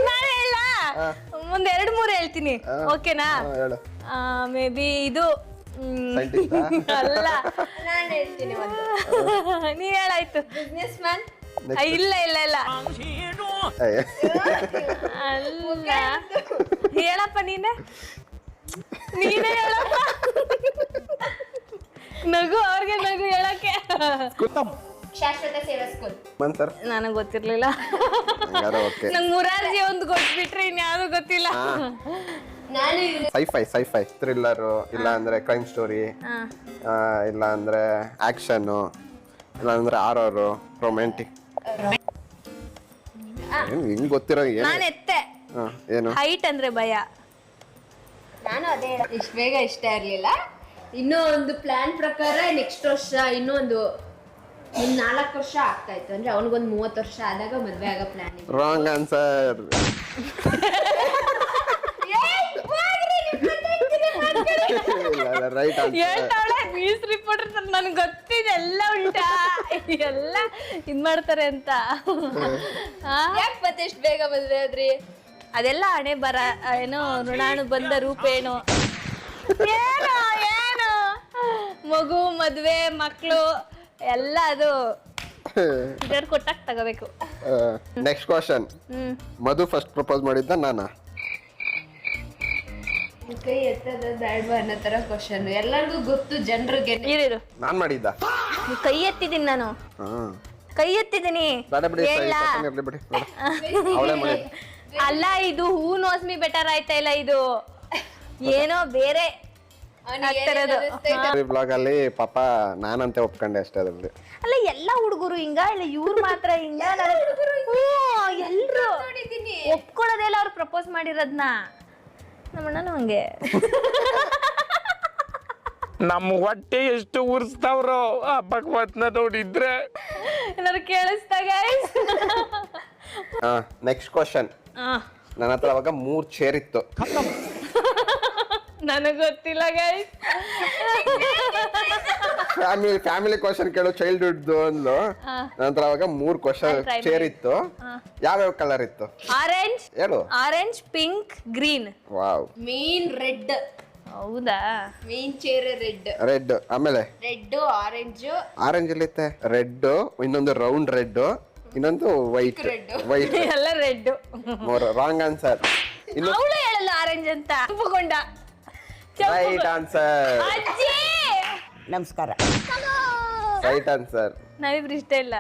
ನಾನು ಹೇಳ ಮುಂದೆ 2-3 ಹೇಳ್ತೀನಿ ಓಕೆನಾ ಮೇ ಬಿ ಇದು ಅಲ್ಲ ನಾನು ಹೇಳ್ತೀನಿ ನೀ ಹೇಳಾಯ್ತು ಬಿಸ್ನೆಸ್ ಮ್ಯಾನ್ ಇಲ್ಲ ಇಲ್ಲ ಇಲ್ಲ ಅಲ್ಲ ಹೇಳಪ್ಪ ನೀನೇ ಹೇಳಪ್ಪ ನಗು ಅವ್ರಿಗೆ ನಗು ಹೇಳಕ್ಕೆ ಶಾಶ್ವತ ಸೇವಾ ಸ್ಕೂಲ್ ನನಗೆ ಗೊತ್ತಿರ್ಲಿಲ್ಲ ನಂಗೆ ಮುರಾರ್ಜಿ ಒಂದು ಗೊತ್ತಿಬಿಟ್ರೆ ಇನ್ಯಾವುದು ಗೊತ್ತಿಲ್ಲ ಸೈಫೈ ಥ್ರಿಲ್ಲರ್ ಇಲ್ಲ ಅಂದ್ರೆ ಕ್ರೈಮ್ ಸ್ಟೋರಿ ಇಲ್ಲ ಅಂದ್ರೆ ಆಕ್ಷನ್ ಇಲ್ಲ ಅಂದ್ರೆ ಹಾರರ್ ರೊಮ್ಯಾಂಟಿಕ್ ಹಿಂಗ್ ಗೊತ್ತಿರೋ ನಾನು ಎತ್ತೆ ಏನು ಹೈಟ್ ಅಂದ್ರೆ ಭಯ ನಾನು ಅದೇ ಇಷ್ಟು ಬೇಗ ಇಷ್ಟ ಇರ್ಲಿಲ್ಲ ಇನ್ನೂ ಒಂದು ಪ್ಲಾನ್ ಪ್ರಕಾರ ನೆಕ್ಸ್ಟ್ ವರ್ಷ ಇನ್ನೂ ಒಂದು 4 ವರ್ಷ ಆಗ್ತಾ ಇತ್ತು ಅಂದ್ರೆ ಅವನಿಗೊಂದು 30 ವರ್ಷ ಆದಾಗ ಮದ್ವೆ ಆಗೋ ಪ್ಲಾನ್ ಇದೆ. Wrong answer. Right answer. News reporter ನನಗೆ ಗೊತ್ತಿದೆ ಎಲ್ಲ ಉಂಟಾ ಎಲ್ಲ ಇದ್ ಮಾಡ್ತಾರೆ ಅಂತ. ಯಾಕೆ ಮತ್ತೆ ಎಷ್ಟು ಬೇಗ ಮದ್ವೆ ಆದ್ರಿ? ಅದೆಲ್ಲ ಹಣೆ ಬರ ಏನೋ ಋಣಾನು ಬಂದ ರೂಪೇಣು ಏನು ಏನು ಮಗು ಮದ್ವೆ ಮಕ್ಕಳು ಎಲ್ಲ ಅದು ಕೊಟ್ಟಾಗ ತಗೋಬೇಕು. Next question. Madhu first propose ಮಾಡಿದ್ದ ನಾನಾ? ಕೈ ಎತ್ತದ ಬ್ಯಾಡ್ವಾ ಅನ್ನೋ ತರ ಕ್ವಶನ್ ಎಲ್ಲರಿಗೂ ಗೊತ್ತು ಜನರಿಗೆ. ಇರು ನಾನ್ ಮಾಡಿದ್ದ? ಕೈ ಎತ್ತಿದ್ದೀನಿ ನಾನು, ಕೈ ಎತ್ತಿದ್ದೀನಿ. ಅಲ್ಲ ಇದು ಹೂ ನೋಸ್ ಮಿ ಬೆಟರ್ ಆಯ್ತಾ ಇಲ್ಲ, ಇದು ಏನೋ ಬೇರೆ ಬ್ಲಾಗ್ ಅಲ್ಲಿ ಪಾಪ ನಾನಂತೆ ಒಪ್ಕೊಂಡೆ ಅಷ್ಟೇ ಅದ್ರಲ್ಲಿ. ಅಲ್ಲ ಎಲ್ಲ ಹುಡುಗರು ಹಿಂಗ ಇಲ್ಲ ಇವ್ರು ಮಾತ್ರ ಹಿಂಗ? ಎಲ್ರು ಒಪ್ಕೊಳ್ಳೋದೆಲ್ಲ ಅವ್ರು ಪ್ರಪೋಸ್ ಮಾಡಿರೋದ್ನ. ನಮ್ಮಣ್ಣನು ಹಂಗೆ. ನಮ್ಮ ಹೊಟ್ಟೆ ಎಷ್ಟು ಉರ್ಸ್ತಾವ್ರೋ ಆ ಭಗವತ್ನ ನೋಡಿದ್ರೆ ಏನಾದ್ರು ಕೇಳಿಸ್ದಾಗ. Next question. ನನ್ನ ಹತ್ರ ಅವಾಗ 3 ಚೇರ್ ಇತ್ತು. ನನಗ್ ಗೊತ್ತಿಲ್ಲ ಗೈಸ್. ಫ್ಯಾಮಿಲಿ ಕ್ವಶನ್ ಕೇಳು, ಚೈಲ್ಡ್ಹುಡ್ ಅಂದ್ಲು. ನಂತರ ಅವಾಗ 3 ಕ್ವಶನ್ ಚೇರ್ ಇತ್ತು. ಯಾವ್ಯಾವ ಕಲರ್ ಇತ್ತು? ಆರೆಂಜ್ ಹೇಳು. Orange, pink, green. Wow. Main red. ಹೌದಾ? Main chair red. ಆಮೇಲೆ ರೆಡ್, ಆರೆಂಜ್ ಎಲ್ಲಿತ್ತೆ? ರೆಡ್, ಇನ್ನೊಂದು ರೌಂಡ್ ರೆಡ್, ಇನ್ನೊಂದು ವೈಟ್. ಎಲ್ಲ ರೆಡ್. Wrong answer. ಅವಳು ಹೇಳಲ್ಲ ಆರೆಂಜ್ ಅಂತ. ಒಪ್ಪಿಕೊಂಡ. Right answer. ಅಜ್ಜಿ ನಮಸ್ಕಾರ. Right answer. ನಾವಿಬ್ರು ಇಷ್ಟ ಇಲ್ಲ.